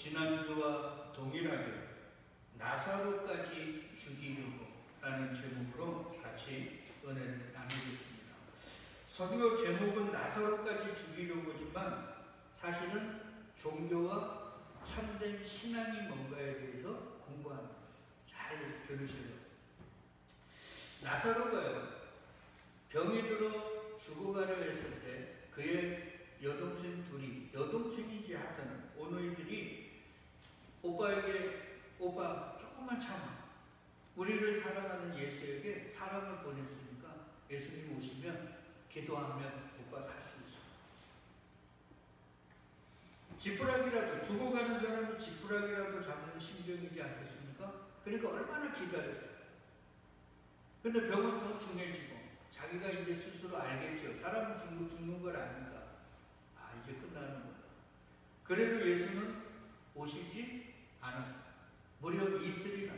지난주와 동일하게 나사로까지 죽이려고 라는 제목으로 같이 은혜를 나누겠습니다. 설교 제목은 나사로까지 죽이려고지만 사실은 종교와 참된 신앙이 뭔가에 대해서 공부하는 거예요. 잘 들으세요. 나사로가요, 병이 들어 죽어가려 했을 때 그의 여동생 둘이, 여동생인지 하여튼 오너이들이 오빠에게, 오빠 조금만 참아, 우리를 사랑하는 예수에게 사랑을 보냈으니까 예수님 오시면 기도하면 오빠 살 수 있어. 지푸라기라도, 죽어가는 사람이 지푸라기라도 잡는 심정이지 않겠습니까? 그러니까 얼마나 기다렸어요. 근데 병은 더 중해지고 자기가 이제 스스로 알겠죠. 사람은 죽는 걸 아니까. 아, 이제 끝나는 거다. 그래도 예수는 오시지 않았어요. 무려 이틀이나.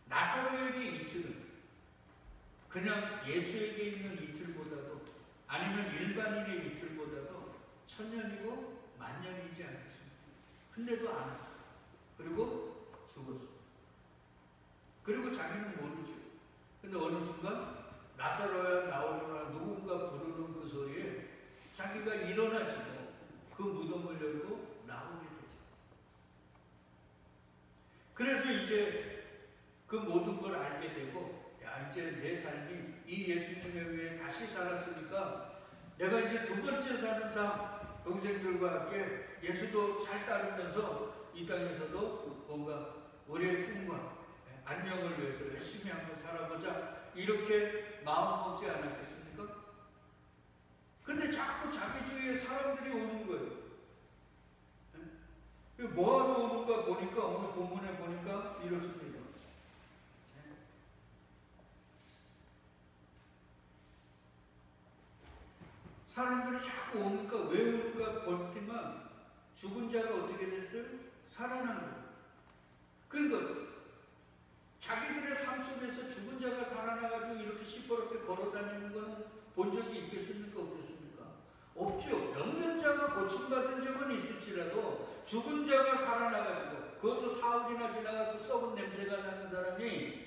나사로에게 이틀은 그냥 예수에게 있는 이틀보다도, 아니면 일반인의 이틀보다도 천년이고 만년이지 않겠습니까? 근데도 안 왔어요. 그리고 죽었어요. 그리고 자기는 모르죠. 근데 어느 순간 나사로야 나오거나 누군가 부르는 그 소리에 자기가 일어나지고 그 무덤을 열고 나오게 됐어요. 그래서 이제 그 모든 걸 알게 되고, 야, 이제 내 삶이 이 예수님에 의해 다시 살았으니까 내가 이제 두 번째 사는 삶, 동생들과 함께 예수도 잘 따르면서 이 땅에서도 뭔가 우리의 꿈과 안녕을 위해서 열심히 한번 살아보자, 이렇게 마음 먹지 않았겠습니까? 근데 자꾸 자기 주위에 사람들이 오는 거예요. 뭐하러 오는가 보니까, 오늘 본문에 보니까 이렇습니다. 사람들이 자꾸 오니까, 왜 오는가 볼 때만 죽은 자가 어떻게 됐어요? 살아난 거예요. 그러니까 자기들의 삶 속에서 죽은 자가 살아나가지고 이렇게 시퍼렇게 걸어다니는 거는 본 적이 있겠습니까? 없겠습니까? 없죠. 병든 자가 고침받은 적은 있을지라도 죽은 자가 살아나가지고, 그것도 사흘이나 지나가고 썩은 냄새가 나는 사람이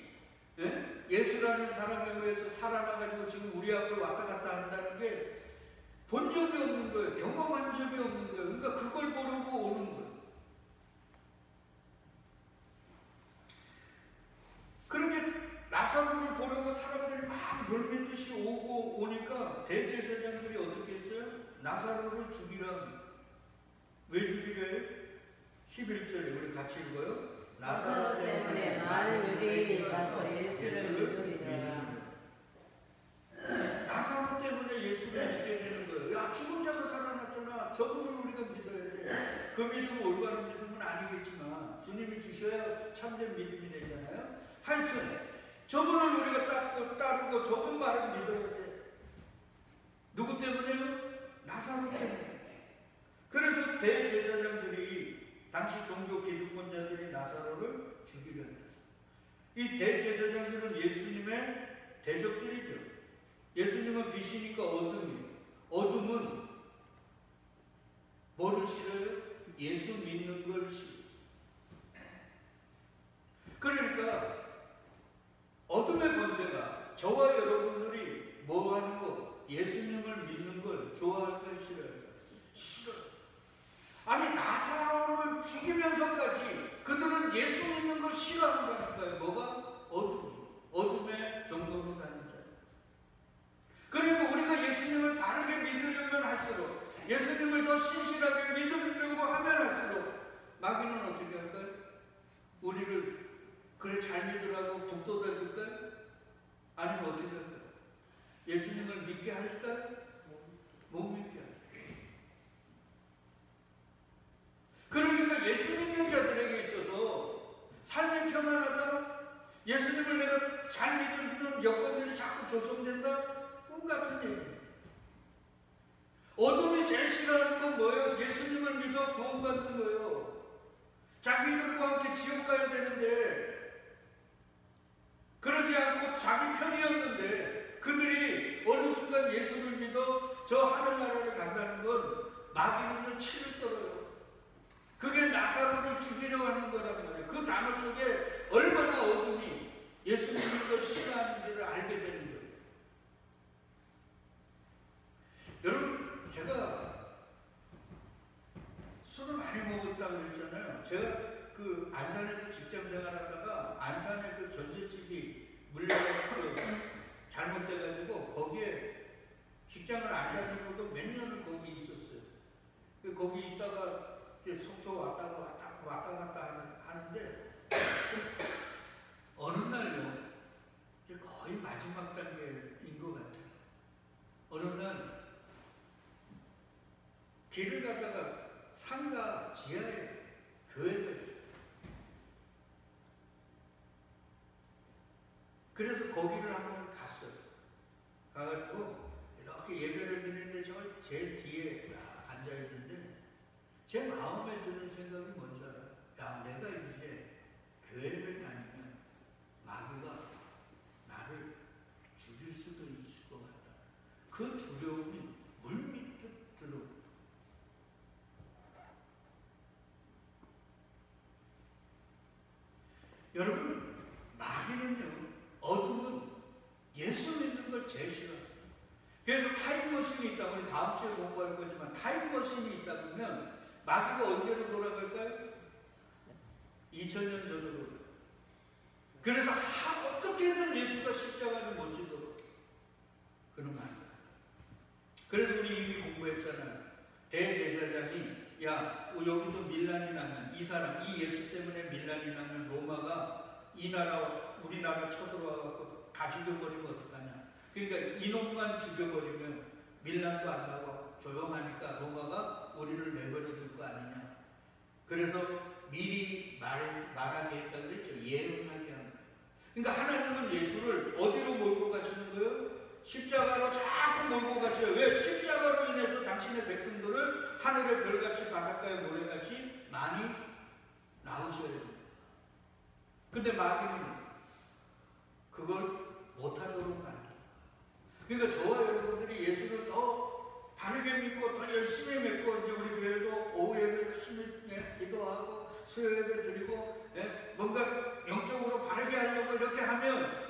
예수라는 사람에 의해서 살아나가지고 지금 우리 앞을 왔다 갔다 한다는 게 본 적이 없는 거예요. 경험한 적이 없는 거예요. 그러니까 그걸 보려고 오는 거예요. 그렇게 나사로를 보려고 사람들이 막 물밀듯이 오고 오니까 대제사장들이 어떻게 했어요? 나사로를 죽이라. 왜 죽이려 해요? 11절에 우리 같이 읽어요. 나사로 때문에 많은 유대인이 가서 예수를 믿으리라. 나사로 때문에 예수를 믿게 되는 거예요. 야, 죽은 자가 살아났잖아. 저분을 우리가 믿어야 돼. 그 믿음은 올바른 믿음은 아니겠지만 주님이 주셔야 참된 믿음이 되잖아요. 하여튼 저분을 우리가 따르고 저분 말을 믿어야 돼. 누구 때문에요? 나사로 때문에. 그래서 대제사장들이, 당시 종교 기득권자들이 나사로를 죽이려 했다. 이 대제사장들은 예수님의 대적들이죠. 예수님은 빛이니까 어둠이에요. 어둠은 뭐를 싫어요? 예수 믿는 걸 싫어요. 그러니까 어둠의 권세가 저와 여러분들이 뭐 하는 거? 예수님을 믿는 걸 좋아할까요? 싫어요? 싫어요. 아니, 나사로를 죽이면서까지 그들은 예수 믿는 걸 싫어한다는 거예요. 뭐가? 어둠이. 어둠의 정도로 다닌 자. 그리고 우리가 예수님을 바르게 믿으려면 할수록, 예수님을 더 신실하게 믿으려고 하면 할수록 마귀는 어떻게 할까요? 우리를 그래 잘 믿으라고 북돋아 줄까요? 아니면 어떻게 할까요? 예수님을 믿게 할까요? 못 믿게 하죠. 그러니까 예수 믿는 자들에게 있어서 삶이 편안하다? 예수님을 내가 잘 믿는 여건들이 자꾸 조성된다? 꿈 같은 얘기입니다. 어둠이 제일 싫어하는 건 뭐예요? 예수님을 믿어 구원받는 거예요. 자기들과 함께 지옥 가야 되는데, 그러지 않고 자기 편이었는데 그들이 어느 순간 예수를 믿어 저 하늘나라를 간다는 건 마귀는 치를 떨어요. 그게 죽이려고 하는 거란 말이에요. 그 단어 속에 얼마나 어둠이 예수 믿는 걸 싫어하는지를 알게 되는 거예요. 여러분, 제가 술을 많이 먹었다고 그랬잖아요. 제가 그 안산에서 직장 생활하다가 안산에 그 전셋집이 물려가지고 잘못돼가지고 거기에 직장을 안 다니고도 몇 년을 거기 있었어요. 거기 있다가 이제 속초 왔다 갔다 하는데 어느 날요, 이제 거의 마지막 단계인 것 같아요. 어느 날 길을 가다가 상가 지하에 교회가 있어요. 그래서 거기를 한번 갔어요. 가가지고 이렇게 예배를 드리는데 저 제일 뒤에 앉아있는데 제 마음에 드는 생각이 뭔지 알아요? 야, 내가 이제 교회를 다니면 마귀가 나를 죽일 수도 있을 것 같다. 그 두려움이 물밀듯 들어오고, 여러분, 마귀는요, 어둠은 예수 믿는 걸 제일 싫어해요. 그래서 타임머신이 있다고, 우리 다음 주에 공부할 거지만 타임머신이 있다면 마귀가 언제로 돌아갈까요? 2000년 전으로 돌아가요. 그래서 어떻게든 예수가 십자가를 못 지도록 그러면 안 돼요. 그래서 우리 이미 공부했잖아요. 대제사장이 야, 여기서 밀란이 나면 이 사람, 이 예수 때문에 밀란이 나면 로마가 이 나라, 우리나라 쳐들어와갖고 다 죽여버리면 어떡하냐. 그러니까 이놈만 죽여버리면 밀란도 안 나고 조용하니까 로마가 우리를 내버려 둘 거 아니냐. 그래서 미리 말하게 했다 그랬죠. 예언하게 한 거예요. 그러니까 하나님은 예수를 어디로 몰고 가시는 거예요? 십자가로 자꾸 몰고 가셔요. 왜? 십자가로 인해서 당신의 백성들을 하늘의 별같이 바닷가의 모래같이 많이 낳으셔야 됩니다. 근데 마귀는 그걸 못하도록 만듭니다. 그러니까 저와 여러분들이 예수를 더 바르게 믿고 더 열심히 믿고, 이제 우리 교회도 오후 예배 열심히 기도하고 수요 예배 드리고 뭔가 영적으로 바르게 하려고 이렇게 하면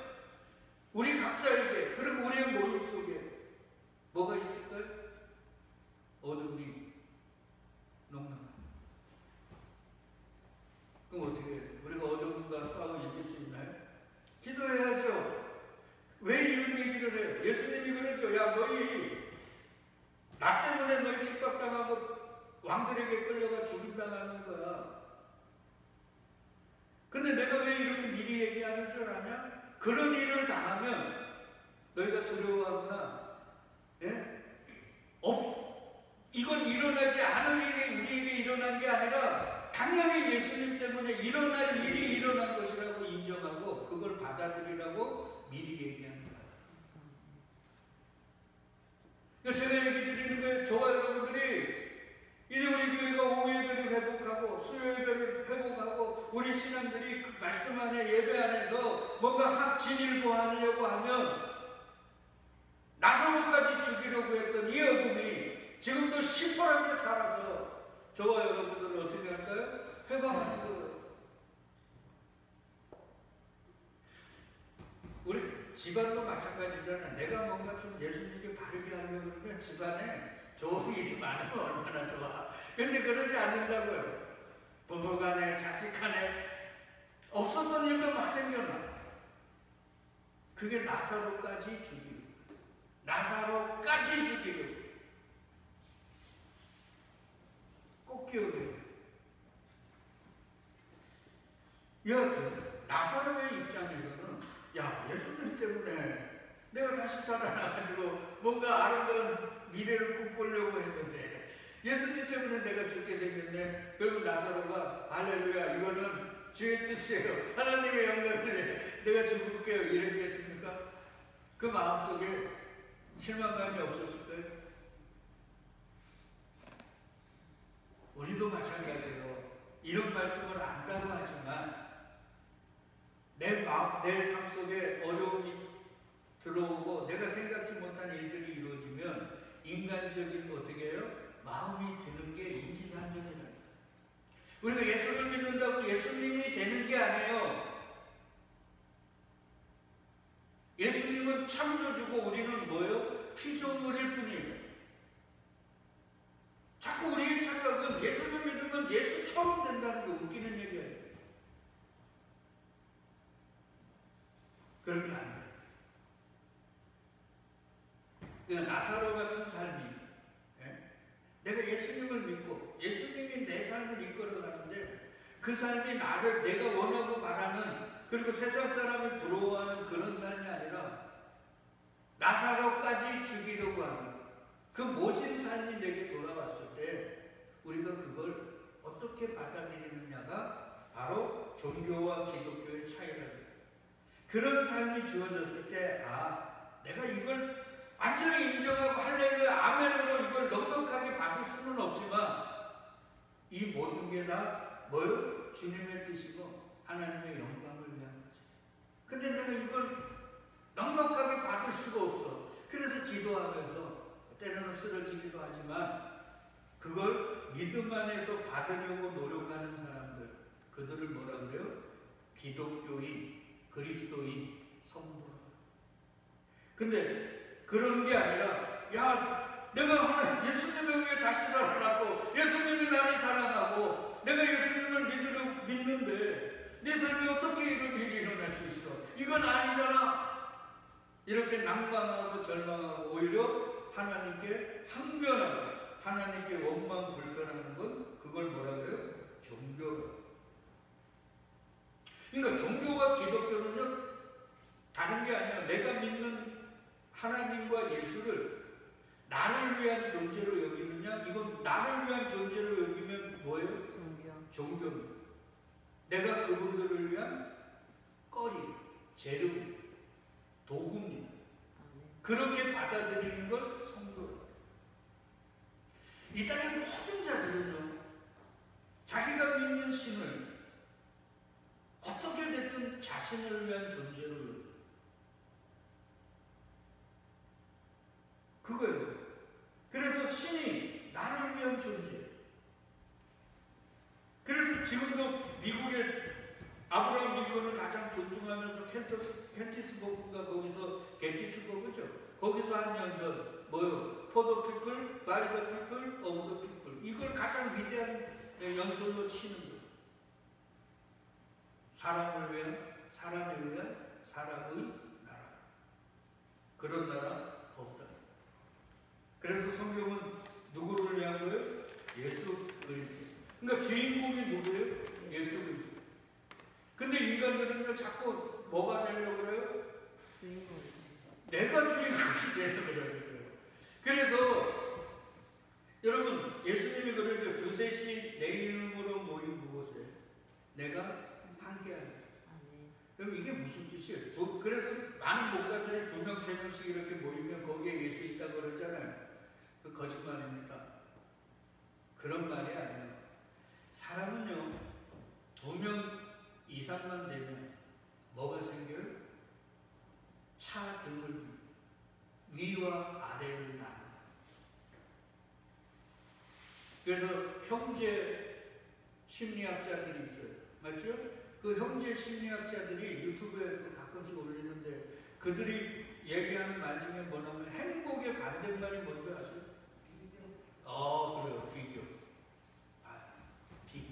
우리 각자에게, 그리고 우리의 모임 속에 뭐가 있을까요? 어둠이 농락합니다. 그럼 어떻게 해야 돼요? 우리가 어둠과 싸워 이길 수 있나요? 기도해야죠. 왜 이런 얘기를 해요? 예수님이 그러죠. 야, 너희 나 때문에 너희 핍박당하고 왕들에게 끌려가 죽임당하는 거야. 근데 내가 왜 이렇게 미리 얘기하는 줄 아냐? 그런 일을 당하면 너희가 두려워하구나. 이건 일어나지 않은 일이 우리에게 일어난 게 아니라 당연히 예수님 때문에 일어날 일이 일어난 것이라고 인정하고 그걸 받아들이라고 미리 얘기하는 거예요. 그러니까 제가 얘기 드리는 거예요. 저와 여러분들이 이제 우리 교회가 오후 예배를 회복하고 수요 예배를 회복하고 우리 신앙들이 그 말씀 안에 예배 안에서 뭔가 진일보하려고 하면 나사로까지 죽이려고 했던 이 어둠이 지금도 시퍼렇게 살아서 저와 여러분들을 어떻게 할까요? 회방하는 거예요. 우리 집안도 마찬가지잖아. 내가 뭔가 좀 예수님께 바르게 하려고 그러면 집안에 좋은 일이 많으면 얼마나 좋아. 근데 그러지 않는다고요. 부부간에, 자식간에 없었던 일도 막 생겨나. 그게 나사로까지 죽이고, 나사로까지 죽이고. 꼭 기억해야 돼요. 여하튼 나사로의 입장에서는 야, 예수님 때문에 내가 다시 살아나가지고 뭔가 아름다운 미래를 꿈꾸려고 했는데 예수님 때문에 내가 죽게 생겼네. 그리고 나사로가 할렐루야, 이거는 주의 뜻이에요. 하나님의 영광을 내가 죽을게요. 이랬겠습니까? 그 마음속에 실망감이 없었을까요? 우리도 마찬가지로 이런 말씀을 안다고 하지만 내 삶 속에 어려움이 들어오고 내가 생각지 못한 일들이 이루어지면 인간적인 어떻게 해요? 마음이 드는 게 인지상정이랍니다. 우리가 예수를 믿는 예수처럼 된다는 거 웃기는 얘기예요. 그렇게 안 돼요. 그러니까 나사로 같은 삶이, 내가 예수님을 믿고 예수님이 내 삶을 이끌어가는데 그 삶이 내가 원하고 바라는, 그리고 세상 사람이 부러워하는 그런 삶이 아니라 나사로까지 죽이려고 하는 그 모진 삶이 내게 돌아왔을 때 우리가 그걸 어떻게 받아들이느냐가 바로 종교와 기독교의 차이라고 했어요. 그런 삶이 주어졌을 때 내가 이걸 완전히 인정하고 할렐루야 아멘으로 이걸 넉넉하게 받을 수는 없지만 이 모든 게 다 뭐요? 주님의 뜻이고 하나님의 영광을 위한 거지. 근데 내가 이걸 넉넉하게 받을 수가 없어. 그래서 기도하면서 때로는 쓰러지기도 하지만 그걸 믿음 안에서 받으려고 노력하는 사람들, 그들을 뭐라 그래요? 기독교인, 그리스도인, 성도라. 근데 그런 게 아니라 내가 예수님에 의해 다시 살아났고 예수님이 나를 사랑하고 내가 예수님을 믿는데 내 삶이 어떻게 이런 일이 일어날 수 있어? 이건 아니잖아. 이렇게 낭망하고 절망하고 오히려 하나님께 항변하고 하나님께 원망 불편하는 건 그걸 뭐라 그래요? 종교로. 그러니까 종교와 기독교는요 다른 게 아니야. 내가 믿는 하나님과 예수를 나를 위한 존재로 여기느냐, 이건 나를 위한 존재로 여기면 뭐예요? 종교입니다. 내가 그분들을 위한 거리, 재료, 도구입니다. 그렇게 받아들이는 걸 성도로. 이 땅의 모든 자들은요 자기가 믿는 신을 어떻게 됐든 자신을 위한 존재로 여겨요. 그거예요. 그래서 신이 나를 위한 존재. 그래서 지금도 미국의 아브라함 링컨을 가장 존중하면서 켄티스버그가 거기서 게티스버그죠. 거기서 한 연설 뭐요? For the people, by the people, of the people. 이걸 가장 위대한 연설로 치는 거예요. 사람을 위한, 사람을 위한 사람의 나라. 그런 나라 없다. 그래서 성경은 누구를 위한 거예요? 예수 그리스도. 그러니까 주인공이 누구예요? 예수 그리스도. 근데 인간들은요 자꾸 뭐가 되려고 그래요? 주인공. 내가 주인공이 되려고 그래요. 그래서 여러분 예수님이 그러죠. 두셋이 내 이름으로 모인 그곳에 내가 함께하리. 그럼 이게 무슨 뜻이에요? 그래서 많은 목사들이 2명, 3명씩 이렇게 모이면 거기에 예수 있다고 그러잖아요. 그 거짓말입니다. 그런 말이 아니에요. 사람은요 2명 이상만 되면 뭐가 생겨요? 차 등을 위와 아래를 나눠요. 그래서 형제 심리학자들이 있어요. 맞죠? 그 형제 심리학자들이 유튜브에 가끔씩 올리는데 그들이 얘기하는 말 중에 뭐냐면 행복의 반대말이 뭔지 아세요? 그래요. 비교. 비교.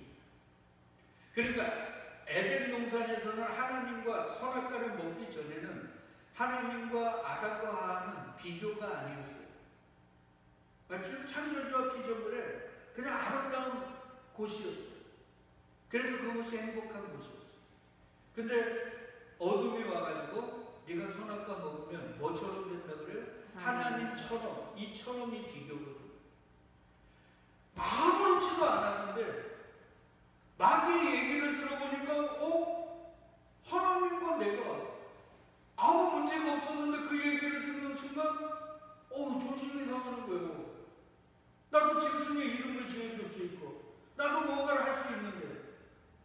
그러니까 에덴 동산에서는 하나님과 선악과를 먹기 전에는 하나님과 아담과 하와는 비교가 아니었어요. 맞죠? 창조주와 피조물에 그냥 아름다운 곳이었어요. 그래서 그곳이 행복한 곳이었어요. 근데 어둠이 와가지고 네가 선악과 먹으면 뭐처럼 된다 그래요? 하나님처럼. 이처럼이 비교거든요. 아무렇지도 않았는데 마귀의 얘기를 들어보니까 하나님과 내가 아무 문제가 없었는데 그 얘기를 듣는 순간 조심히 상하는 거예요. 나도 짐승의 이름을 지어줄 수 있고 나도 뭔가를 할 수 있는데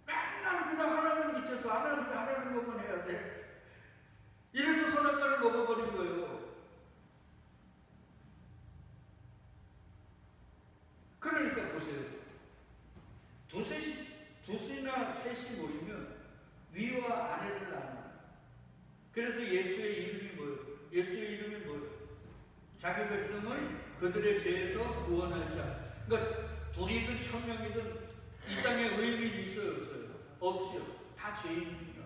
맨날 그냥 하나님 밑에서 하나님 것만 해야 돼. 이래서 선악과를 먹어버린 거예요. 그러니까 보세요. 두시나 셋이 모이면 위와 아래를 나눠요. 그래서 예수의 이름이 뭐예요? 예수의 이름이 뭐예요? 자기 백성을 그들의 죄에서 구원할 자. 그러니까 둘이든 1000명이든 이 땅에 의인이 있어요, 없어요? 없지요. 다 죄인입니다.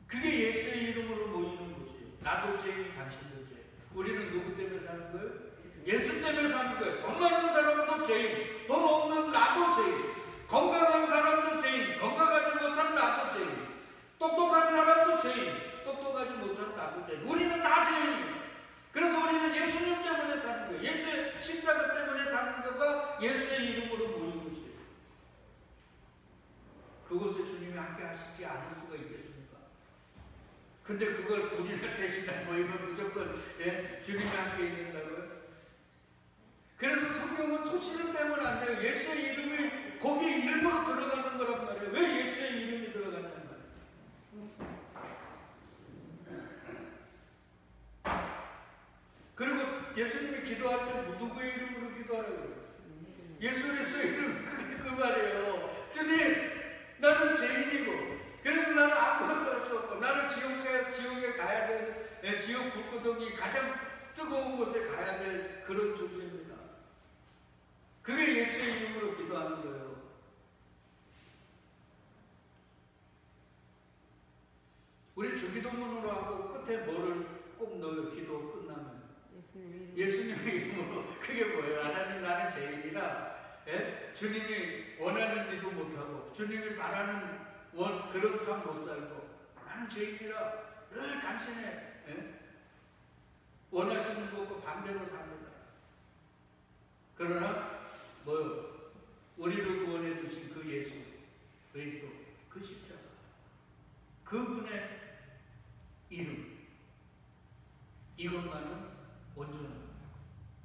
그게 예수의 이름으로 모이는 곳이에요. 나도 죄인, 당신도 죄인. 우리는 누구 때문에 사는 거예요? 예수 때문에 사는 거예요. 돈 많은 사람도 죄인, 돈 없는 나도 죄인, 건강한 사람도 죄인, 건강하지 못한 나도 죄인, 똑똑한 사람도 죄인, 똑똑하지 못한 나도 죄인. 우리는 다 죄인이에요. 그래서 우리는 예수님 때문에 사는 거예요. 예수의 십자가 때문에 사는 것과 예수의 이름으로 모이는 곳이에요. 그곳에 주님이 함께 하시지 않을 수가 있겠습니까? 근데 그걸 둘이나 셋이나 모이면 무조건 주님이 함께 있는다고요? 그래서 성경은 토치를 빼면 안 돼요. 예수의 이름이 거기에 일부러 들어가는 거란 말이에요. 왜 예수의 이름이 들어가는 말이에요? 그리고 예수님이 기도할 때 누구의 이름으로 기도하라고 그래요? 예수 그리스도의 이름 그 말이에요. 주님, 나는 죄인이고, 그래서 나는 아무것도 할 수 없고, 나는 지옥에 가야 될, 지옥 불구덩이 가장 뜨거운 곳에 가야 될 그런 존재입니다. 그게 예수의 이름으로 기도하는 거예요. 우리 주기도문으로 하고 끝에 뭐를 꼭 넣어요? 기도 끝나면. 예수님의 이름으로. 그게 뭐예요? 하나님, 나는 죄인이라 주님이 원하는 일도 못하고 주님이 바라는 그런 삶 못 살고 나는 죄인이라 늘 당신의 원하시는 것과 반대로 삽니다. 그러나 우리를 구원해 주신 그 예수 그리스도, 그 십자가, 그분의 이름, 이것만은 온전한,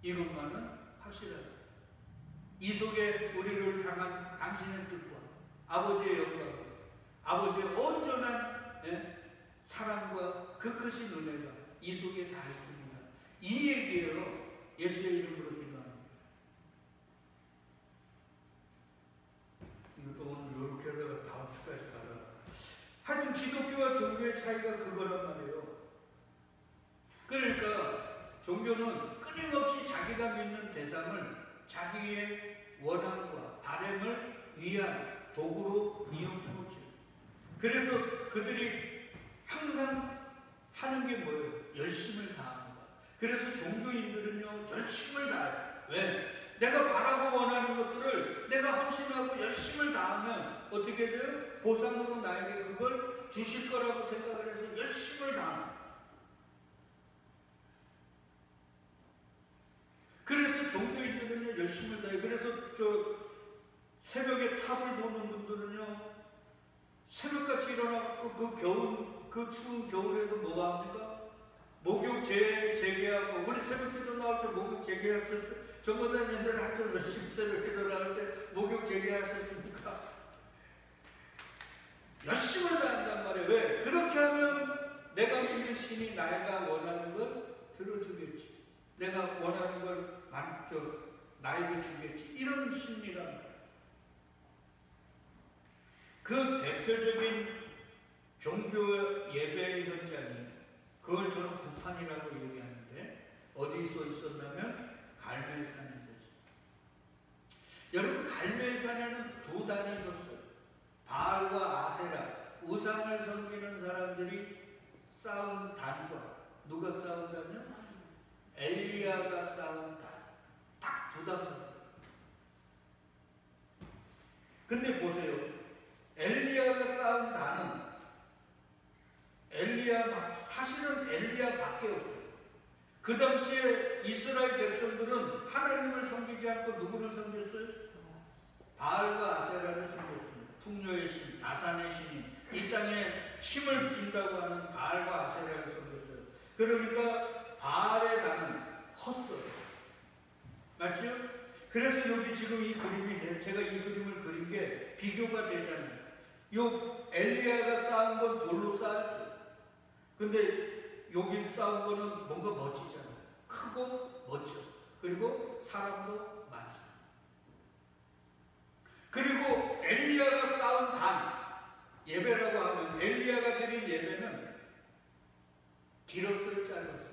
이것만은 확실한, 이 속에 우리를 향한 당신의 뜻과 아버지의 영광과 아버지의 온전한 사랑과 그 크신 은혜가 이 속에 다 있습니다. 이 얘기예요. 예수의 이름으로 기도하는 거예요. 이것도 오늘 이렇게 하다가 다음 주까지 가라. 하여튼 기독교와 종교의 차이가 그거란 말이에요. 그러니까 종교는 끊임없이 자기가 믿는 대상을 자기의 원함과 바램을 위한 도구로 이용해놓죠. 그래서 그들이 항상 하는 게 뭐예요? 열심을 다합니다. 그래서 종교인들은요, 열심을 다해요. 왜? 내가 바라고 원하는 것들을 내가 헌신하고 열심을 다하면 어떻게 돼요? 보상으로 나에게 그걸 주실 거라고 생각을 해서 열심을 다합니다. 그래서 종교인들은요, 열심을 다해요. 그래서 새벽에 탑을 보는 분들은요, 새벽같이 일어나고 그 추운 겨울에도 뭐가 합니까? 목욕 재개하고, 우리 새벽 기도 나올 때 목욕 재개하셨어요? 정보사님 옛날에 한참 열심히 새벽 기도 나올 때 목욕 재개하셨습니까? 열심을 다한단 말이에요. 왜? 그렇게 하면 내가 믿는 신이 내가 원하는 걸 들어주겠지. 내가 원하는 걸 나에게 주겠지. 이런 심리란 말이에요. 그 대표적인 종교 예배 현장이, 그걸 저는 구판이라고 얘기하는데, 어디서 있었냐면 갈멜산에서 있었어요. 여러분, 갈멜산에는 두 단이 있었어요. 바알과 아세라, 우상을 섬기는 사람들이 쌓은 단과, 누가 쌓은 단이요? 엘리야가 쌓은 단. 딱 두 단입니다. 근데 보세요. 엘리야가 쌓은 단은 사실은 엘리야밖에 없어요. 그 당시에 이스라엘 백성들은 하나님을 섬기지 않고 누구를 섬겼어요? 바알과 아세라를 섬겼습니다. 풍요의 신, 다산의 신이 이 땅에 힘을 준다고 하는 바알과 아세라를 섬겼어요. 그러니까 바알의 단은 컸어요. 맞죠? 그래서 여기 지금 이 그림이, 제가 이 그림을 그린 게 비교가 되잖아요. 요 엘리야가 쌓은 건 돌로 쌓았죠. 근데 여기 쌓은 거는 뭔가 멋지잖아요. 크고 멋져. 그리고 사람도 많습니다. 그리고 엘리야가 쌓은 단, 예배라고 하면 엘리야가 드린 예배는 길었어요, 짧았어요?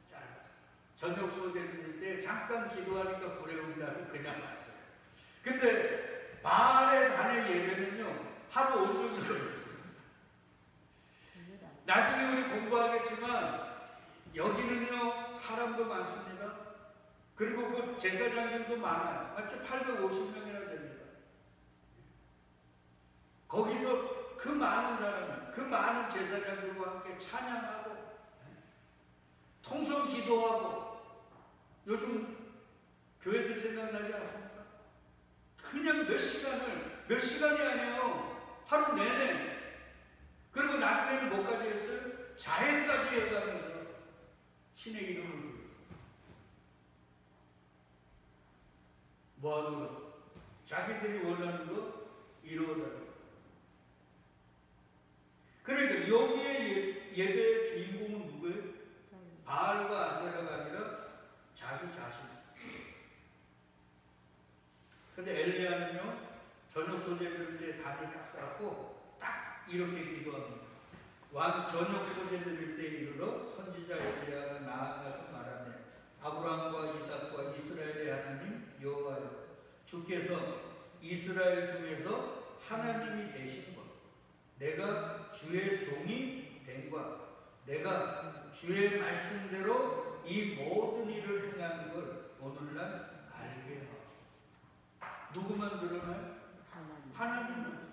짧았어요. 저녁 소재 드릴 때 잠깐 기도하니까 불에 온다고 그냥 왔어요. 근데 하루 온종일 걸렸어요. 나중에 우리 공부하겠지만 여기는요 사람도 많습니다. 그리고 그 제사장님도 많아요. 마치 850명이나 됩니다. 거기서 그 많은 사람, 그 많은 제사장들과 함께 찬양하고 통성 기도하고, 요즘 교회들 생각나지 않습니까? 그냥 몇 시간이 아니에요. 하루 내내. 그리고 나중에는 뭐까지 했어요? 자해까지 해가면서 신의 이름을 불렀어요. 뭐하는 거? 자기들이 원하는 거 이루어달라고. 그러니까 여기에 예배의 주인공은 누구예요? 바알과 아세라가 아니라 자기 자신. 근데 엘리야는요, 저녁 소재 들을 때 다리 딱 쌓고 딱 이렇게 기도합니다. 저녁 소재 드릴 때 이르러 선지자 엘리야가 나아가서 말하네. 아브라함과 이삭과 이스라엘의 하나님 여호와여, 주께서 이스라엘 중에서 하나님이 되신 것, 내가 주의 종이 된 것, 내가 주의 말씀대로 이 모든 일을 행하는 걸 오늘날 알게 하소서. 누구만 드러나요? 하나님만.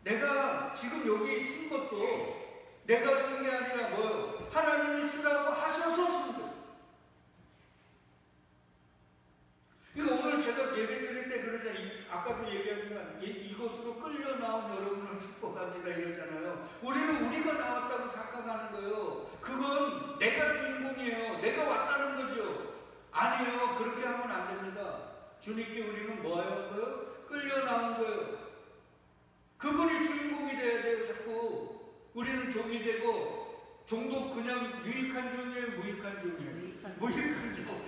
내가 지금 여기 쓴 것도 내가 쓴 게 아니라 뭐요? 하나님이 쓰라고 하셔서 쓴 거예요. 이거 오늘 제가 예배 드릴 때 그러잖아요. 아까도 얘기하지만 이곳으로 끌려 나온 여러분을 축복합니다 이러잖아요. 우리는 우리가 나왔다고 생각하는 거예요. 그건 내가 주인공이에요. 내가 왔다는 거죠. 아니에요. 그렇게 하면 안 됩니다. 주님께 우리는 뭐 하는 거예요? 끌려 나온 거예요. 그분이 주인공이 돼야 돼요. 자꾸 우리는 종이 되고, 종도 그냥 유익한 종이에요, 무익한 종이에요? 무익한 종.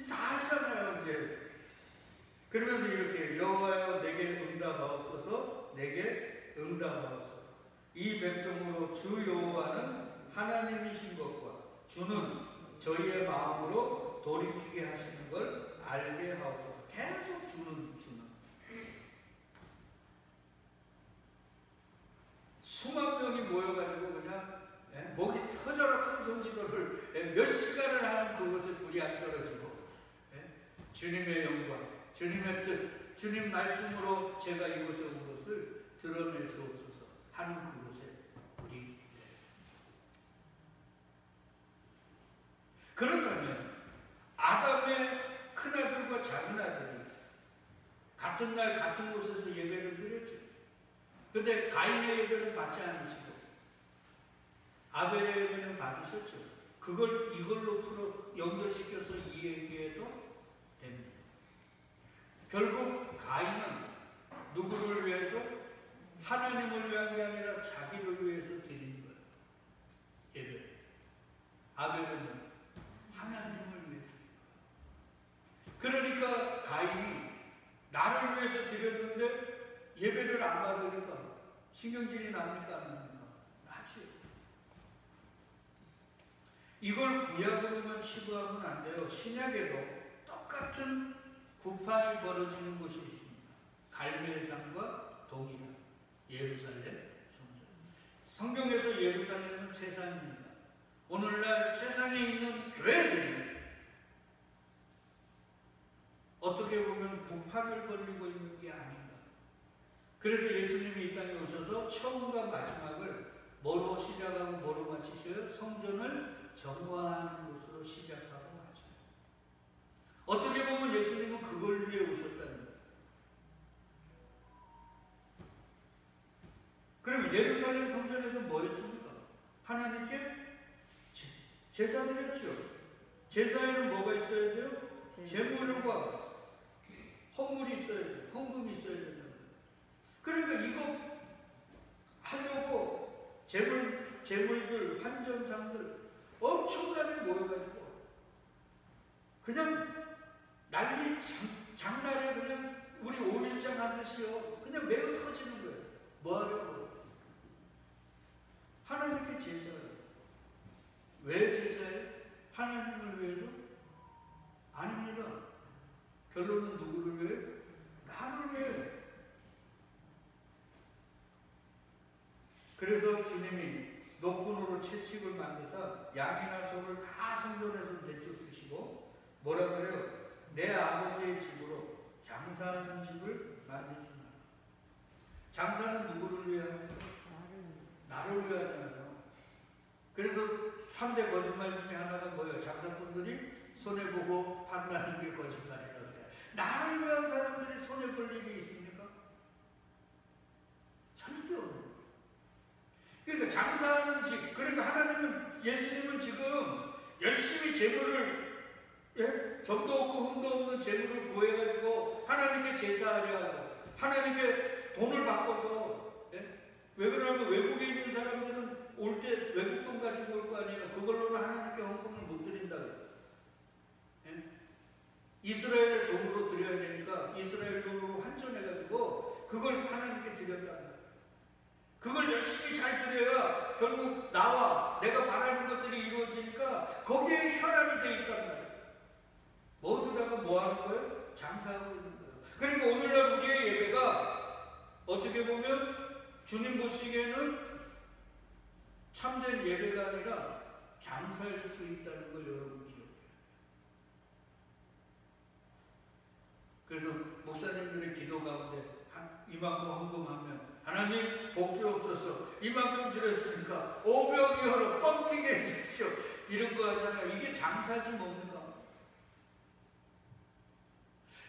다 알잖아요 이제. 그러면서 이렇게 여호와여 내게 응답하옵소서, 내게 응답하옵소서. 이 백성으로 주 여호와는 하나님이신 것과 주는 저희의 마음으로 돌이키게 하시는 걸 알게 하옵소서. 계속 주는. 수만 명이 모여가지고 그냥 목이 터져라 통성기도를 몇 시간을 하는 그곳에 불이 안 떨어지고, 주님의 영광, 주님의 뜻, 주님 말씀으로 제가 이곳에 온 것을 드러내 주옵소서 하는 그곳에 불이 내렸습니다. 그렇다면 아담의 큰아들과 작은아들이 같은 날 같은 곳에서 예배를 드렸죠. 근데 가인의 예배는 받지 않으시고 아벨의 예배는 받으셨죠. 그걸 이걸로 연결시켜서 이 얘기해도 됩니다. 결국 가인은 누구를 위해서? 하나님을 위한 게 아니라 자기를 위해서 드린 거예요. 예배. 아벨은 하나님을 위해. 그러니까 가인이 나를 위해서 드렸는데 예배를 안 받으니까 신경질이 납니까? 안 납니까? 나죠. 이걸 구약으로만 치부하면 안 돼요. 신약에도 똑같은 구판이 벌어지는 곳이 있습니다. 갈멜산과 동일한 예루살렘 성전. 성경에서 예루살렘은 세상입니다. 오늘날 세상에 있는 교회들이 어떻게 보면 구판을 벌리고 있는 게 아닌가. 그래서 예수님이 이 땅에 오셔서 처음과 마지막을 뭐로 시작하고 뭐로 마치셔요? 성전을 정화하는 것으로 시작하고 마쳐요. 어떻게 보면 예수님은 그걸 위해 오셨다는 거예요. 그럼 예루살렘 성전에서 뭐 했습니까? 하나님께 제사 드렸죠. 제사에는 뭐가 있어야 돼요? 제물과 헌물이 있어야 돼요. 헌금이 있어야 된다는 거예요. 그러니까 이거 하려고 제물들, 환전상들 엄청나게 모여가지고 그냥 난리 장날에 그냥 우리 5일장 하듯이요. 그냥 매우 터지는 거예요. 뭐 하려고? 하나님께 제사를. 왜 제사해요? 하나님을 위해서? 아닙니다. 결론은 누구를 위해? 나를 주님이 노끈으로 채찍을 만드사 양이나 소를 다 성전에서 내쫓으시고 뭐라 그래요? 내 아버지의 집으로 장사하는 집을 만들지 마. 장사는 누구를 위하는 거예요? 나를 위하잖아요. 그래서 3대 거짓말 중에 하나가 뭐예요? 장사꾼들이 손해보고 판다는 게 거짓말이라고 하잖아요. 나를 위한 사람들이 손해볼 일이 있습니까? 절대 없는 거예요. 그러니까 장사하는 집, 그러니까 하나님은, 예수님은 지금 열심히 재물을, 예? 점도 없고 흠도 없는 재물을 구해가지고 하나님께 제사하려 하고 하나님께 돈을 바꿔서, 예? 왜 그러냐면 외국에 있는 사람들은 올 때 외국 돈 가지고 올 거 아니에요. 그걸로는 하나님께 헌금을 못 드린다고요. 예? 이스라엘의 돈으로 드려야 되니까 이스라엘 돈으로 환전해가지고 그걸 하나님께 드렸단 말이에요. 그걸 열심히 잘 드려야 결국 나와 내가 바라는 것들이 이루어지니까 거기에 혈안이 돼 있단 말이에요. 모두다가 뭐 하는 거예요? 장사하고 있는 거예요. 그러니까 오늘날 우리의 예배가 어떻게 보면 주님 보시기에는 참된 예배가 아니라 장사일 수 있다는 걸 여러분 기억해요. 그래서 목사님들의 기도 가운데 이만큼 헌금하면 하나님 복 주옵소서, 이만큼 드렸으니까 500여로 뻥튀기 해주십시오, 이런 거 하잖아요. 이게 장사지 뭡니까?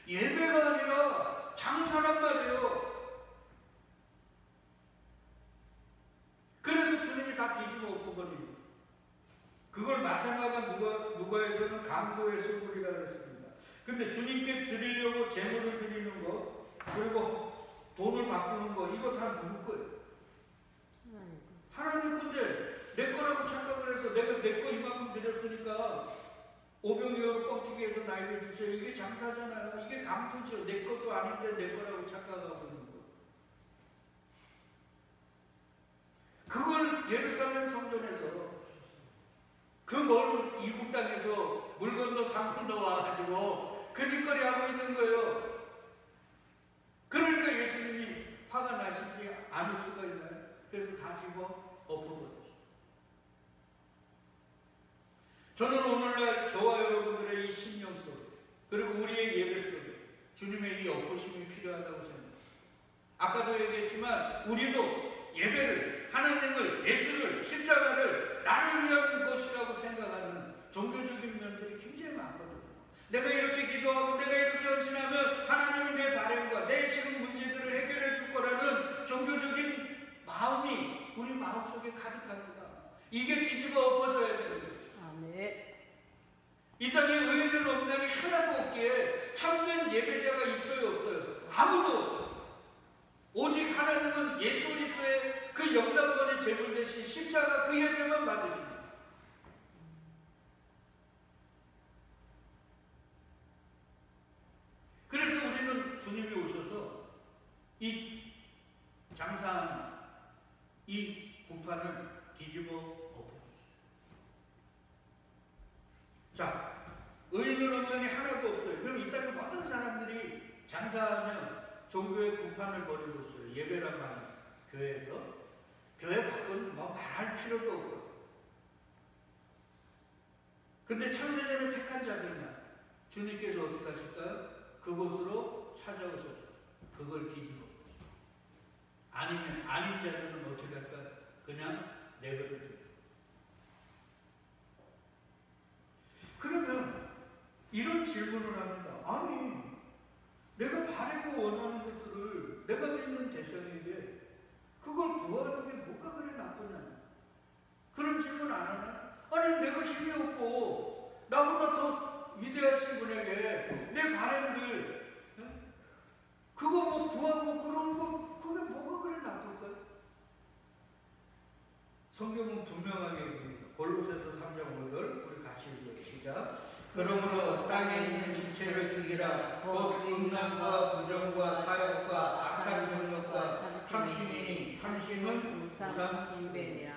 예배가 아니라 장사란 말이에요. 그래서 주님이 다 뒤집어 엎어버립니다. 그걸 마태마가 누가에서는 강도의 수물이라고 그랬습니다. 근데 주님께 드리려고 재물을 드리는 거, 그리고 돈을 바꾸는 거, 이거 다 누구 거예요? 하나님 건데 내 거라고 착각을 해서 내가 내 거 이만큼 드렸으니까 500여로 뻥튀기 해서 나에게 주세요. 이게 장사잖아요. 이게 강도죠. 내 것도 아닌데 내 거라고 착각하고 있는 거. 그걸 예루살렘 성전에서 그 먼 이국 땅에서 물 건너 산 건너 와가지고 그 짓거리 하고 있는 거예요. 그러니까 예수님이 화가 나시지 않을 수가 있나요? 그래서 다 집어 엎어버렸죠. 저는 오늘날 저와 여러분들의 이 심령 속에, 그리고 우리의 예배 속에 주님의 이 엎으심이 필요하다고 생각합니다. 아까도 얘기했지만 우리도 예배를, 하나님을, 예수를, 십자가를 나를 위한 것이라고 생각하는 종교적인 면들이 굉장히 많거든요. 내가 이렇게 기도하고 내가 이렇게 헌신하면 하나님은 내 바람과 내 지금 문제들을 해결해 줄 거라는 종교적인 마음이 우리 마음속에 가득합니다. 이게 뒤집어 엎어져야 됩니다. 아멘. 이 땅에 의인은 없나니 하나도 없기에 참된 예배자가 있어요, 없어요? 아무도 없어요. 오직 하나님은 예수 그리스도의 그 영단번의 제물 대신 십자가 그 예배만 받으십니다. 그래서 우리는 주님이 오셔서 이 장사하는 이 구판을 뒤집어 엎어주세요. 자, 의인은 없느니 하나도 없어요. 그럼 이 땅에 모든 사람들이 장사하면 종교의 구판을 벌이고 있어요. 예배란 말, 교회에서. 교회 밖은 뭐 말할 필요도 없고. 근데 창세전에 택한 자들만 주님께서 어떻게 하실까요? 그곳으로 찾아오셔서 그걸 뒤집어 엎으세요. 아니면 아닌 자들은 어떻게 할까요? 그냥 내버려 둬요. 그러면 이런 질문을 합니다. 아니, 내가 바라고 원하는 것들을 내가 믿는 대상에게 그걸 구하는 게 뭐가 그래 나쁘냐? 그런 질문 안 하나? 아니, 내가 힘이 없고 나보다 더 위대하신 분에게 내 바람들 그거 뭐 구하고 그런 거 그게 뭐가 그래 나쁠까요? 성경은 분명하게 얘기합니다. 골로새서 3장 5절 우리 같이 읽어요. 시작. 그러므로 땅에 있는 지체를 죽이라. 곧 음란과 부정과 사욕과 악한 정욕과 탐심이니 탐심은 우상숭배니라.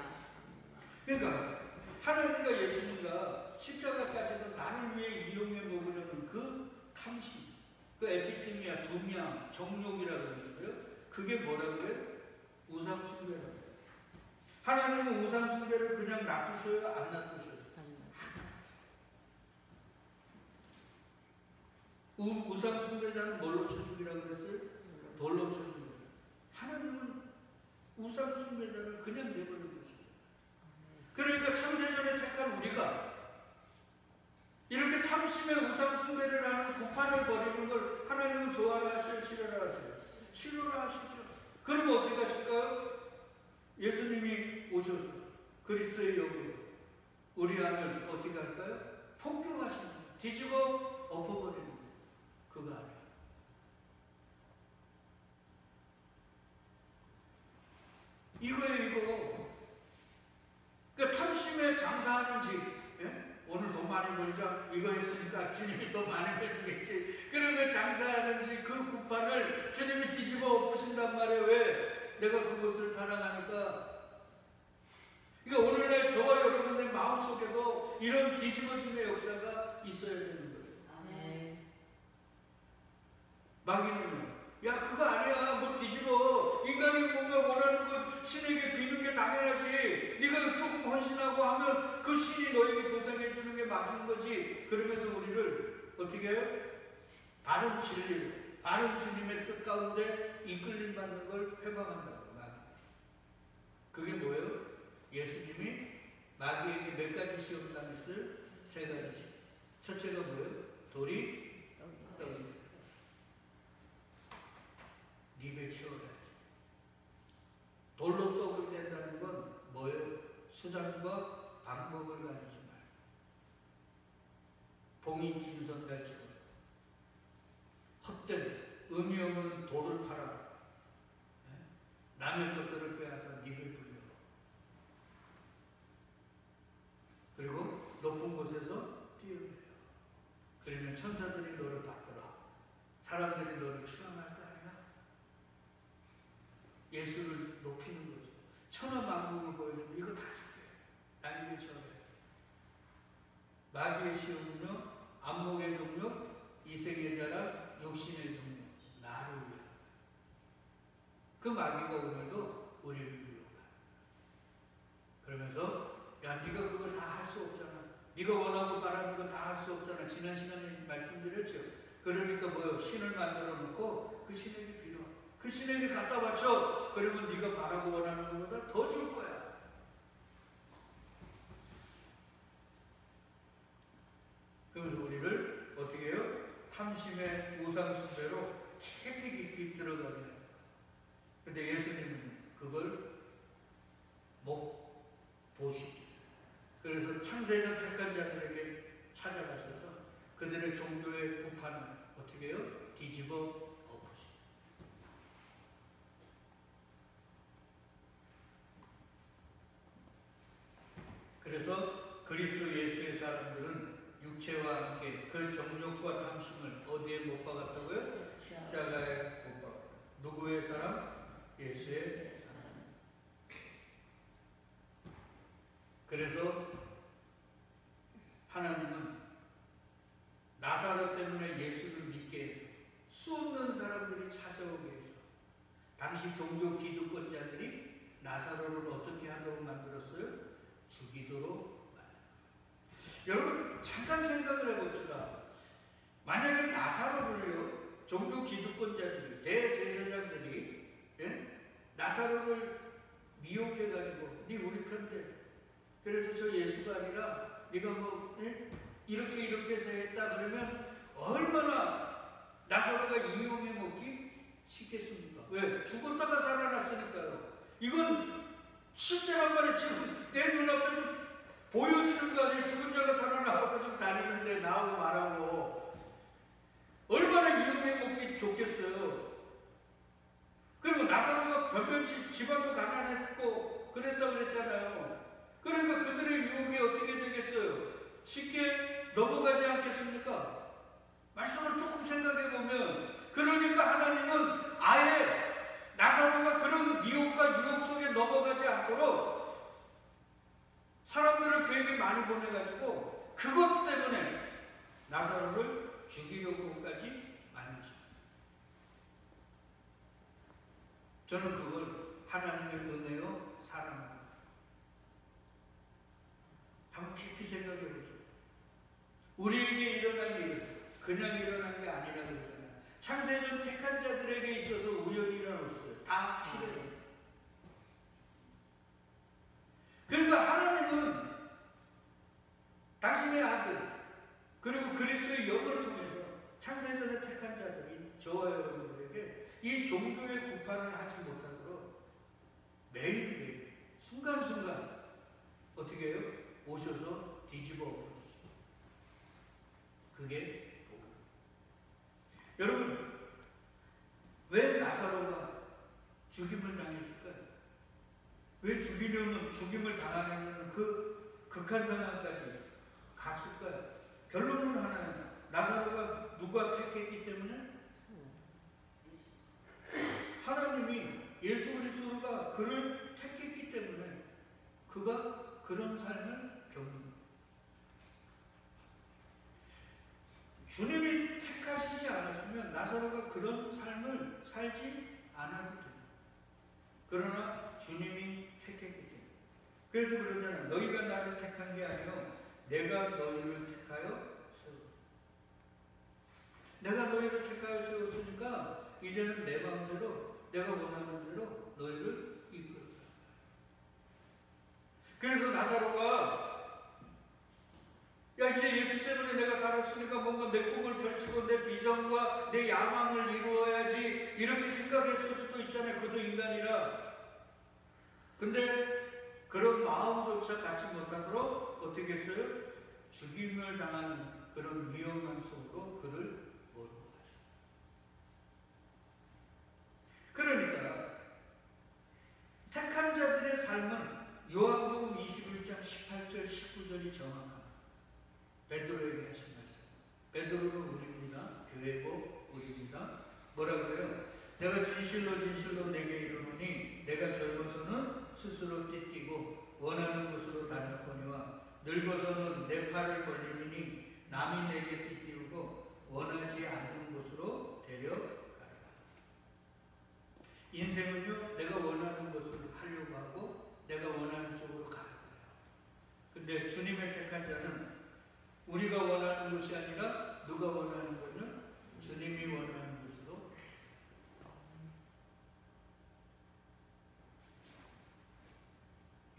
그러니까 하나님과 예수님과 십자가까지도 나를 위해 이용해 먹으려는 그 탐심, 그 에피티미아, 두냥, 정욕이라고 하는 거예요. 그게 뭐라고 해요? 우상숭배라고 해요. 하나님은 우상 숭배를 그냥 놔두셔요? 안 놔두셔요? 우상 숭배자는 뭘로 쳐 죽이라고 그랬어요? 돌로 쳐 죽이라고 그랬어요. 하나님은 우상 숭배자를 그냥 내버려 두시죠. 그러니까 창세전에 택한 우리가 이렇게 탐심의 우상 숭배를 하는 구판을 벌이는 걸 하나님은 좋아라 하셔요? 싫어라 하세요? 싫어라 하시죠. 그러면 어떻게 하실까요? 예수님이 오셔서 그리스도의 영으로 우리 안을 어떻게 할까요? 폭격하시는 거예요. 뒤집어 엎어버리는 거예요. 그거 아니에요. 이거예요, 이거. 그러니까 탐심에 장사하는지, 예? 오늘 돈 많이 벌자 이거 했으니까 주님이 더 많이 벌주겠지. 그러면 장사하는지 그 구판을 주님이 뒤집어 엎으신단 말이에요. 왜? 내가 그것을 사랑하니까. 그러니까 오늘날 저와 여러분의 마음속에도 이런 뒤집어짐의 역사가 있어야 되는 거예요. 마귀는요, 야 그거 아니야, 뭐 뒤집어. 인간이 뭔가 원하는 것 신에게 비는 게 당연하지. 네가 조금 헌신하고 하면 그 신이 너에게 보상해 주는 게 맞은 거지. 그러면서 우리를 어떻게 해요? 바른 진리로, 바른 주님의 뜻 가운데 이끌림 받는 걸 회방한다고. 마귀. 그게 뭐예요? 예수님이 마귀에게 몇 가지 시험 당했어요? 3가지 시험. 첫째가 뭐예요? 돌이 떡이 네 입에 채워야지. 돌로 떡을 낸다는 건 뭐예요? 수단과 방법을 가리지 말고 봉이 진선달처럼 헛된 의미 없는 돌을 팔아 남의 것들을 빼앗아 네 입에 불려. 그리고 높은 곳에서 뛰어내려. 그러면 천사들이 너를 받들어. 사람들이 너를 추앙할 거 아니야? 예수를 높이는 거죠. 천하만국을 보여서 이거 다 줄게. 나에게 전해. 마귀의 시험은요, 안목의 종력, 이생의 자랑, 욕심의 종력, 나를 위해. 그 마귀가 오늘도 우리를 유혹해. 그러면서 야, 네가 그걸 다 할 수 없잖아. 네가 원하고 바라는 거 다 할 수 없잖아. 지난 시간에 말씀드렸죠. 그러니까 뭐요? 신을 만들어 놓고 그 신에게 빌어. 그 신에게 갖다 바쳐. 그러면 네가 바라고 원하는 것보다 더 줄 거야. 그러면서 우리를 어떻게 해요? 탐심의 우상 숭배로 깊이 깊이 들어가게 합니다. 근데 예수님은 그걸 못 보시죠. 그래서 창세전 택한 자들에게 찾아가셔서 그들의 종교의 구판을 어떻게 해요? 뒤집어 엎으시죠. 그래서 그리스도 예수의 사람들은 육체와 함께 그 정욕과 탐심을 어디에 못 박았다고요? 십자가에 못 박았다. 누구의 사람? 예수의 사람. 그래서 하나님은 나사로 때문에 예수를 믿게 해서 수 없는 사람들이 찾아오게 해서 당시 종교 기득권자들이 나사로를 어떻게 하도록 만들었어요? 죽이도록 만들었어요. 여러분 잠깐 생각을 해봅시다. 만약에 나사로를요, 종교 기득권자들이, 대제사장들이 나사로를 미혹해가지고 네 우리 편대, 그래서 저 예수가 아니라 네가 뭐 이렇게 해서 했다 그러면 얼마나 나사로가 이용해 먹기 쉽겠습니까? 왜? 죽었다가 살아났으니까요. 이건 실제란 말이에요. 지금 내 눈앞에서 보여지는 거 아니에요. 죽은 자가 살아나고 지금 다니는데 나오고 말하고 얼마나 이용해 먹기 좋겠어요. 그리고 나사로가 변변치 집안도 가난했고 그랬다고 그랬잖아요. 그러니까 그들의 유혹이 어떻게 되겠어요? 쉽게 넘어가지 않겠습니까? 말씀을 조금 생각해 보면, 그러니까 하나님은 아예 나사로가 그런 미혹과 유혹 속에 넘어가지 않도록 사람들을 그에게 많이 보내가지고 그것 때문에 나사로를 죽이려고까지 만드십니다. 저는 그걸 하나님의 은혜요, 사랑합니다. 한번 깊이 생각해 보세요. 우리에게 일어난 일은 그냥 일어난 게 아니라고 그러잖아요. 창세전 택한 자들에게 있어서 우연이 일어났어요. 다 필요해요. 그러니까 하나님은 당신의 아들 그리고 그리스도의 영을 통해서 창세전에 택한 자들이 저와 여러분들에게 이 종교의 구판을 하지 못하도록 매일매일 순간순간 어떻게 해요? 오셔서 뒤집어 엎어주시고 그게 복음. 여러분 왜 나사로가 죽임을 당했을까요? 왜 죽임을 당하려는 그 극한 상황까지 갔을까요? 결론은 하나예요. 나사로가 누가 택했기 때문에? 하나님이 예수 그리스도가 그를 택했기 때문에 그가 그런 삶을 겪는 거예요. 주님이 택하시지 않았으면 나사로가 그런 삶을 살지 않아도 돼요. 그러나 주님이 택했기 때문에. 그래서 그러잖아요. 너희가 나를 택한 게 아니요 내가 너희를 택하여 세웠다. 내가 너희를 택하여 세웠으니까 이제는 내 마음대로 내가 원하는 대로 너희를 이끌어라. 그래서 나사로가 야 이제 예수 때문에 내가 살았으니까 뭔가 내 꿈을 펼치고 내 비전과 내 야망을 이루어야지 이렇게 생각했을 수도 있잖아요. 그도 인간이라. 근데 그런 마음조차 갖지 못하도록 어떻게 했어요? 죽임을 당하는 그런 위험한 속으로 그를 몰고 가죠. 그러니까 택한 자들의 삶은 요한복음 21장 18절 19절이 정확합니다. 베드로에게 하신 말씀. 베드로는 우리입니다. 교회고 우리입니다. 뭐라 그래요? 내가 진실로 진실로 내게 이르노니 내가 젊어서는 스스로 띠띠고 원하는 곳으로 다녔거니와 늙어서는 내 팔을 벌리니 남이 내게 띠띠우고 원하지 않는 곳으로 데려가라. 인생은요 내가 원하는 것을 하려고 하고 내가 원하는 쪽으로 가는 거예요. 근데 주님의 택한 자는 우리가 원하는 것이 아니라 누가 원하는 거냐? 주님이 원하는 것으로.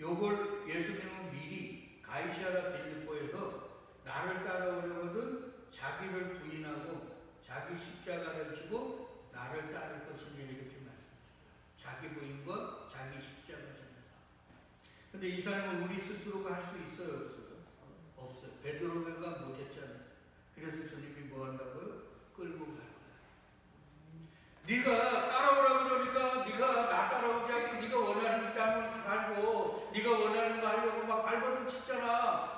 요걸 예수님은 미리 가이사랴 빌립보에서 나를 따라오려거든 자기를 부인하고 자기 십자가를 지고 나를 따를 것이니 이렇게 말씀했어요. 자기 부인과 자기 십자가 지면서. 근데 이 사람은 우리 스스로가 할 수 있어요? 없어요? 없어요. 베드로가 못했잖아요. 그래서 주님이 뭐 한다고요? 끌고 갈 거야. 네가 따라오라고 그러니까 네가 나 따라오지 않고 네가 원하는 짬을 살고 네가 원하는 거 하려고 막 발버둥 치잖아.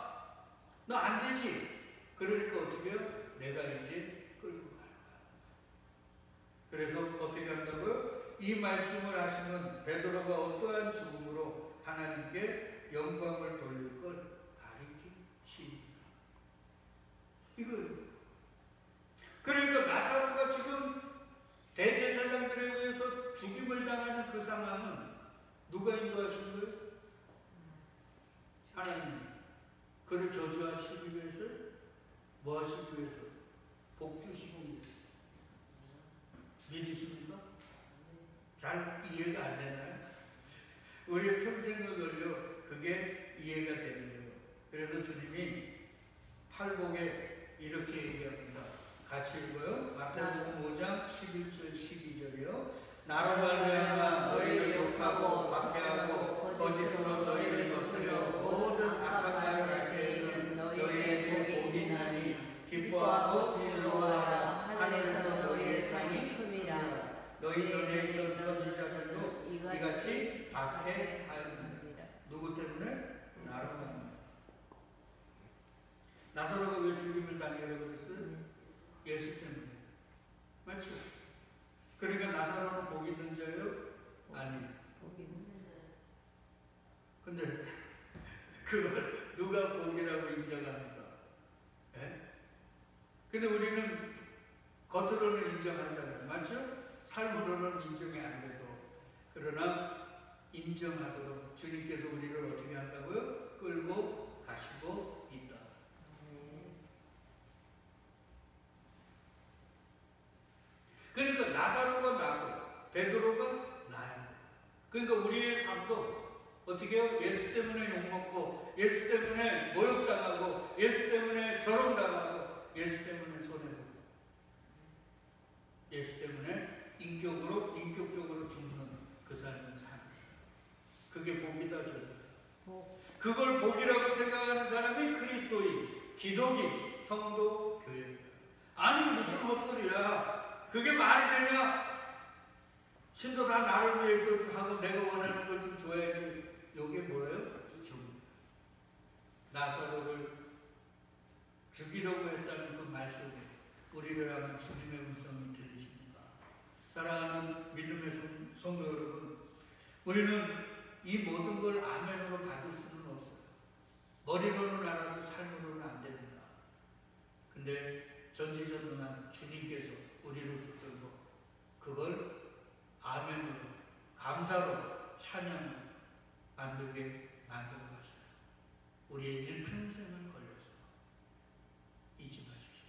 너 안 되지. 그러니까 어떻게 해요? 내가 이제 끌고 갈 거야. 그래서 어떻게 한다고요? 이 말씀을 하시면 베드로가 어떠한 죽음으로 하나님께 영광을 돌릴 걸 가리키십니다. 이거예요. 그러니까 나사로가 지금 대제사장들에 의해서 죽임을 당하는 그 상황은 누가 인도하신 거예요? 하나님. 그를 저주하시기 위해서 뭐 하시기 위해서? 복 주시기 위해서. 믿으십니까? 잘 이해가 안 되나요? 우리의 평생을 걸려 그게 이해가 되는 거예요. 그래서 주님이 팔복에 이렇게 얘기합니다. 같이 읽어요. 마태복음 5장 11절 12절이요. 나로 말미암아 너희를 욕하고 박해하고 거짓으로 너희를 거스려 모든 악한 말을 할 때에는 너희에게 복이 있나니 기뻐하고 즐거워하라. 하늘에서 너희의 상이 큼이라. 너희 전에 있던 선지자들도 이같이 박해하였느니라. 누구 때문에? 나로 말미암아. 나사로가 왜 죽임을 당하려고 그랬어요? 예수 때문에. 맞죠? 그러니까 나사로는 복 있는 자예요? 아니에요. 근데 그걸 누가 복이라고 인정합니까? 예? 근데 우리는 겉으로는 인정하잖아요. 맞죠? 삶으로는 인정이 안 돼도. 그러나 인정하도록 주님께서 우리를 어떻게 한다고요? 끌고 가시고 있다. 그러니까 나사로가 나고 베드로가 나야. 그러니까 우리의 삶도 어떻게 해요? 예수 때문에 욕먹고, 예수 때문에 모욕당하고, 예수 때문에 조롱당하고, 예수 때문에 손해보고, 예수 때문에 인격적으로 죽는 그 삶은 삶이에요. 그게 복이다, 저주다. 그걸 복이라고 생각하는 사람이 그리스도인, 기독인, 성도, 교회입니다. 아니 무슨 헛소리야. 그게 말이 되냐? 신도 다 나를 위해서 하고 내가 원하는 걸 좀 줘야지. 이게 뭐예요? 좀 나사로를 죽이려고 했다는 그 말 속에 우리를 향한 주님의 음성이 들리십니까? 사랑하는 믿음의 성도 여러분, 우리는 이 모든 걸 아멘으로 받을 수는 없어요. 머리로는 알아도 삶으로는 안 됩니다. 근데 전지전능한 주님께서 우리를 붙들고 그걸 아멘으로, 감사로, 찬양으로 만들게 만들어 가셔요. 우리의 일평생을 걸려서 잊지 마십시오.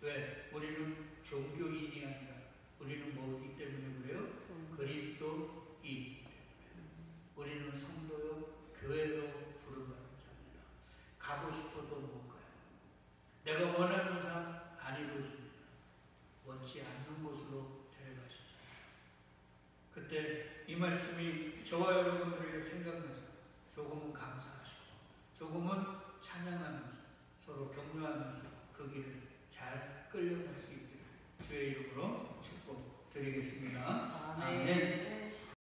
왜? 우리는 종교인이 아니라 우리는 뭐기 때문에 그래요? 그리스도인이기 때문에. 우리는 성도요, 교회로 부름받은 자입니다. 가고 싶어도 못 가요. 내가 원하는 삶 안 이루어집니다. 원치 않는 곳으로 데려가시죠. 그때 이 말씀이 저와 여러분들에게 생각나서 조금은 감사하시고 조금은 찬양하면서 서로 격려하면서 그 길을 잘 끌려갈 수 있기를 주의 이름으로 축복드리겠습니다. 아멘.